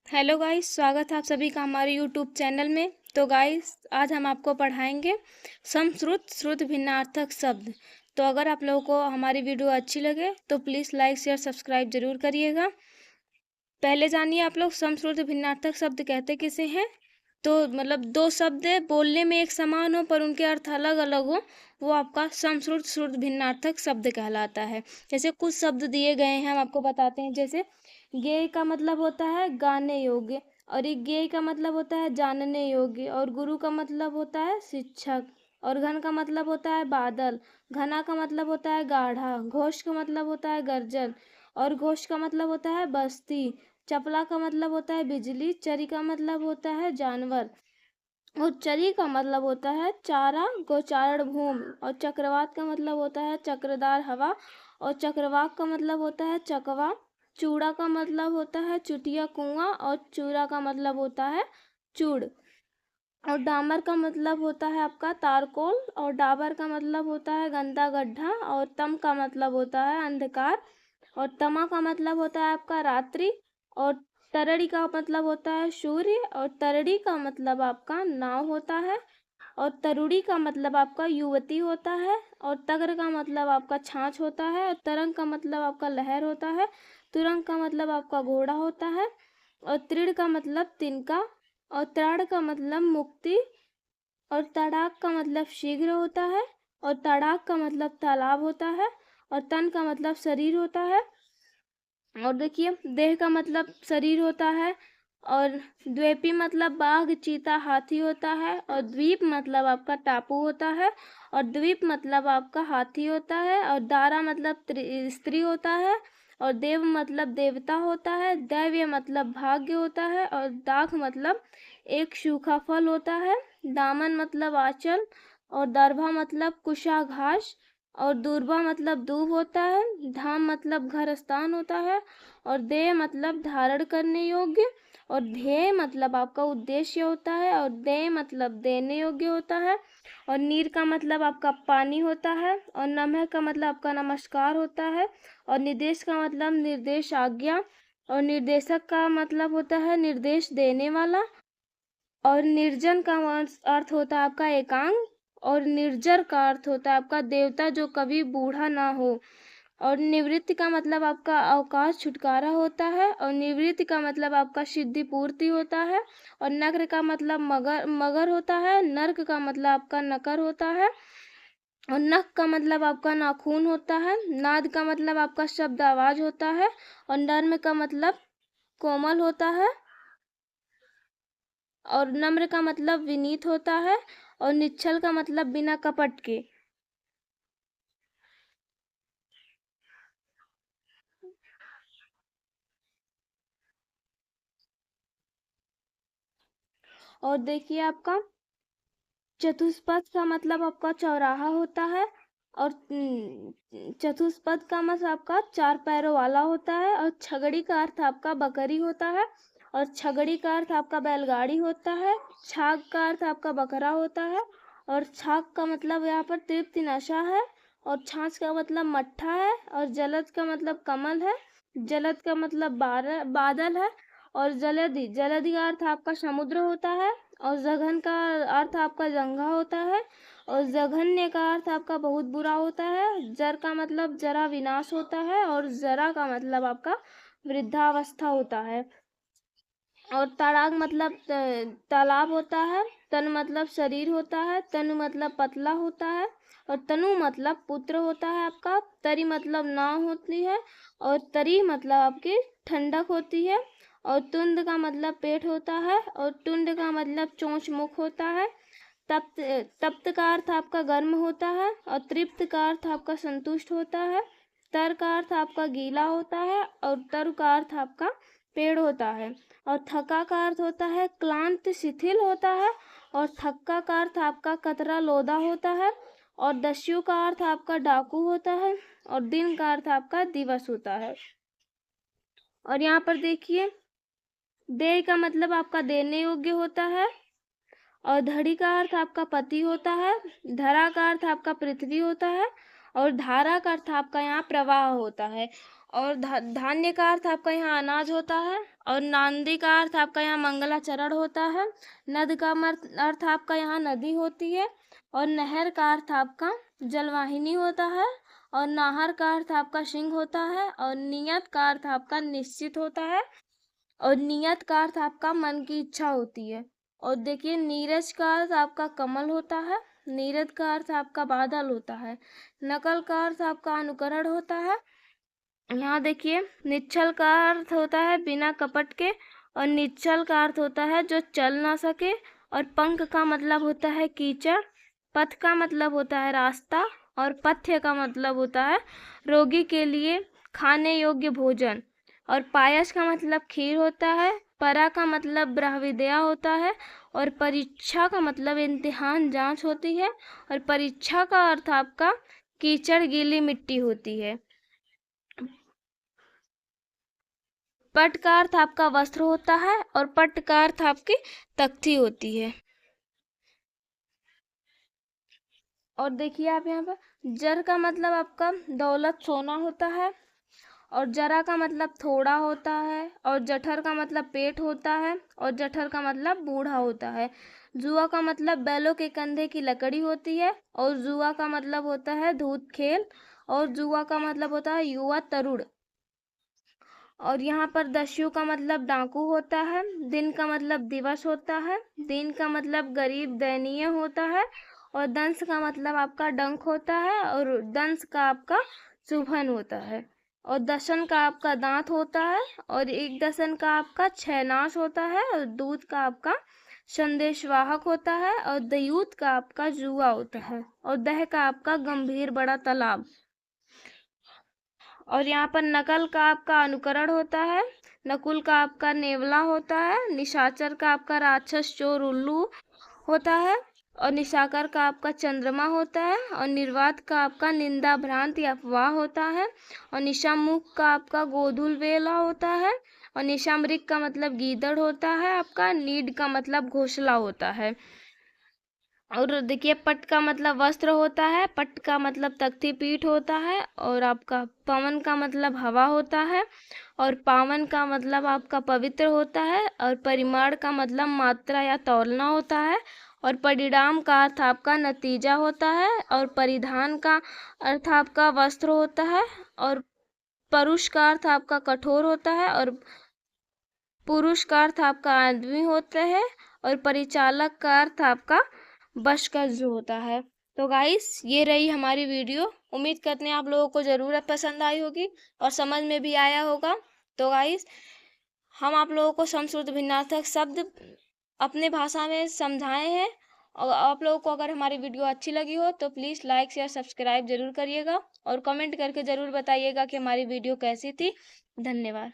Hello guys, स्वागत है आप सभी का हमारे यूट्यूब चैनल में। तो गाइस, आज हम आपको पढ़ाएंगे समश्रुत श्रुत भिन्नार्थक शब्द। तो अगर आप लोगों को हमारी वीडियो अच्छी लगे तो प्लीज़ लाइक शेयर सब्सक्राइब जरूर करिएगा। पहले जानिए आप लोग समश्रुत भिन्नार्थक शब्द कहते किसे हैं। तो मतलब दो शब्द बोलने में एक समान हो पर उनके अर्थ अलग अलग हो, वो आपका समश्रुत श्रुत भिन्नार्थक शब्द कहलाता है। जैसे कुछ शब्द दिए गए हैं, हम आपको बताते हैं। जैसे ज्ञेय का मतलब होता है गाने योग्य, और एक ज्ञेय का मतलब होता है जानने योग्य, और गुरु का मतलब होता है शिक्षक, और घन का मतलब होता है बादल, घना का मतलब होता है गाढ़ा, घोष का मतलब होता है गर्जन, और घोष का मतलब होता है बस्ती, चपला का मतलब होता है बिजली, चरी का मतलब होता है जानवर, और चरी का मतलब होता है चारा गोचारण भूमि, और चक्रवात का मतलब होता है चक्रदार हवा, और चक्रवाक का मतलब होता है चकवा, चूड़ा का मतलब होता है चुटिया कुआं, और चूड़ा का मतलब होता है चूड़, और डामर का मतलब होता है आपका तारकोल, और डाबर का मतलब होता है गंदा गड्ढा, और तम का मतलब होता है अंधकार, और तमा का मतलब होता है आपका रात्रि, और तरड़ी का मतलब होता है सूर्य, और तरड़ी का मतलब आपका नाव होता है, और तरुड़ी का मतलब आपका युवती होता है, और तगर का मतलब आपका छाछ होता है, और तरंग का मतलब आपका लहर होता है, तुरंग का मतलब आपका घोड़ा होता है, और तृण का मतलब तिनका, और त्राण का मतलब मुक्ति, और तड़ाक का मतलब शीघ्र होता है, और तड़ाक का मतलब तालाब होता है, और तन का मतलब शरीर होता है। और देखिए, देह का मतलब शरीर होता है, और द्वीपी मतलब बाघ चीता हाथी होता है, और द्वीप मतलब आपका टापू होता है, और द्वीप मतलब आपका हाथी होता है, और दारा मतलब स्त्री होता है, और देव मतलब देवता होता है, दैव्य मतलब भाग्य होता है, और दाख मतलब एक सूखा फल होता है, दामन मतलब आंचल, और दर्भा मतलब कुशा घास, और दूर्बा मतलब दूब होता है, धाम मतलब घर स्थान होता है, और देह मतलब धारण करने योग्य, और ध्येय मतलब आपका उद्देश्य होता है, और देय मतलब देने योग्य होता है, और नीर का मतलब आपका पानी होता है, और नमः का मतलब आपका नमस्कार होता है, और निर्देश का मतलब निर्देश आज्ञा, और निर्देशक का मतलब होता है निर्देश देने वाला, और निर्जन का अर्थ होता है आपका एकांत, और निर्जर का अर्थ होता है आपका देवता जो कभी बूढ़ा ना हो, और निवृत्ति का मतलब आपका अवकाश छुटकारा होता है, और निवृत्ति का मतलब आपका सिद्धि पूर्ति होता है, और नग्र का मतलब मगर मगर होता है, नर्क का मतलब आपका नकर होता है, और नख का मतलब आपका नाखून होता है, नाद का मतलब आपका शब्द आवाज होता है, और नर्म का मतलब कोमल होता है, और नम्र का मतलब विनीत होता है, और निश्चल का मतलब बिना कपट के। और देखिए, आपका चतुष्पद का मतलब आपका चौराहा होता है, और चतुष्पद का मतलब आपका चार पैरों वाला होता है, और छगड़ी का अर्थ आपका बकरी होता है, और छगड़ी का अर्थ आपका बैलगाड़ी होता है, छाग का अर्थ आपका बकरा होता है, और छाग का मतलब यहाँ पर तृप्ति नशा है, और छाछ का मतलब मट्ठा है, और जलद का मतलब कमल है, जलद का मतलब बादल है, और जलधि जलधि का अर्थ आपका समुद्र होता है, और जघन का अर्थ आपका जंघा होता है, और जघन्य का अर्थ आपका बहुत बुरा होता है, जर का मतलब जरा विनाश होता है, और जरा का मतलब आपका वृद्धावस्था होता है, और तड़ाक मतलब तालाब होता है, तन मतलब शरीर होता है, तनु मतलब पतला होता है, और तनु मतलब पुत्र होता है आपका, तरी मतलब नाव होती है, और तरी मतलब आपकी ठंडक होती है, और तुंद का मतलब पेट होता है, और टुंड का मतलब चोंच मुख होता है, तप्त तप्त का अर्थ आपका गर्म होता है, और तृप्त का अर्थ आपका संतुष्ट होता है, तर का अर्थ आपका गीला होता है, और तरु का अर्थ आपका पेड़ होता है, और थका का अर्थ होता है क्लांत शिथिल होता है, और थक्का का अर्थ आपका कतरा लोदा होता है, और दस्यु का अर्थ आपका डाकू होता है, और दिन का अर्थ आपका दिवस होता है। और यहाँ पर देखिए, देह का मतलब आपका देने योग्य होता है, और धड़ी का अर्थ आपका पति होता है, धरा का अर्थ आपका पृथ्वी होता है, और धारा का अर्थ आपका यहाँ प्रवाह होता है, और धान्य का अर्थ आपका यहाँ अनाज होता है, और नांदी का अर्थ आपका यहाँ मंगलाचरण होता है। नद का अर्थ आपका यहाँ नदी होती है। और नहर का अर्थ आपका जलवाहिनी होता है। और नाहर का अर्थ आपका सिंह होता है। और नियत का अर्थ आपका निश्चित होता है। और नियत का अर्थ आपका मन की इच्छा होती है। और देखिए नीरज का अर्थ आपका कमल होता है। नीरद का अर्थ आपका बादल होता है। नकल का अर्थ आपका अनुकरण होता है। यहाँ देखिए निश्चल का अर्थ होता है बिना कपट के। और निश्चल का अर्थ होता है जो चल ना सके। और पंख का मतलब होता है कीचड़। पथ का मतलब होता है रास्ता। और पथ्य का मतलब होता है रोगी के लिए खाने योग्य भोजन। और पायस का मतलब खीर होता है। परा का मतलब ब्रह्मविद्या होता है। और परीक्षा का मतलब इम्तिहान जांच होती है। और परीक्षा का अर्थ आपका कीचड़ गीली मिट्टी होती है। पट का अर्थ आपका वस्त्र होता है। और पट का अर्थ आपकी तख्ती होती है। और देखिए आप यहाँ पर जर का मतलब आपका दौलत सोना होता है। और जरा का मतलब थोड़ा होता है। और जठर का मतलब पेट होता है। और जठर का मतलब बूढ़ा होता है। जुआ का मतलब बैलों के कंधे की लकड़ी होती है। और जुआ का मतलब होता है धूत खेल। और जुआ का मतलब होता है युवा तरुण। और यहाँ पर दस्यु का मतलब डाकू होता है। दिन का मतलब दिवस होता है। दिन का मतलब गरीब दयनीय होता है। और दंश का मतलब आपका डंक होता है। और दंश का आपका चुभन होता है। और दशन का आपका दांत होता है। और एक दशन का आपका छहनाश होता है। और दूध का आपका संदेशवाहक होता है। और दयूत का आपका जुआ होता है। और दह का आपका गंभीर बड़ा तालाब। और यहाँ पर नकल का आपका अनुकरण होता है। नकुल का आपका नेवला होता है। निशाचर का आपका राक्षस चोर उल्लू होता है। और निशाकर का आपका चंद्रमा होता है। और निर्वात का आपका निंदा भ्रांति अफवाह होता है। और निशामुख का आपका गोधुल वेला होता है। और निशामृग का मतलब गीदड़ होता है आपका। नीड का मतलब घोंसला होता है। और देखिए पट का मतलब वस्त्र होता है। पट का मतलब तख्ती पीठ होता है। और आपका पवन का मतलब हवा होता है। और पावन का मतलब आपका पवित्र होता है। और परिमाण का मतलब मात्रा या तौलना होता है। और परिणाम का अर्थ आपका नतीजा होता है। और परिधान का अर्थ आपका वस्त्र होता है। और परुष का अर्थ आपका कठोर होता है। और पुरुष का अर्थ आपका आदमी होता है। और परिचालक का अर्थ आपका बश का जो होता है। तो गाइस ये रही हमारी वीडियो। उम्मीद करते हैं आप लोगों को ज़रूर पसंद आई होगी और समझ में भी आया होगा। तो गाइस हम आप लोगों को समश्रुत भिन्नार्थक शब्द अपने भाषा में समझाए हैं। और आप लोगों को अगर हमारी वीडियो अच्छी लगी हो तो प्लीज़ लाइक शेयर सब्सक्राइब जरूर करिएगा। और कमेंट करके ज़रूर बताइएगा कि हमारी वीडियो कैसी थी। धन्यवाद।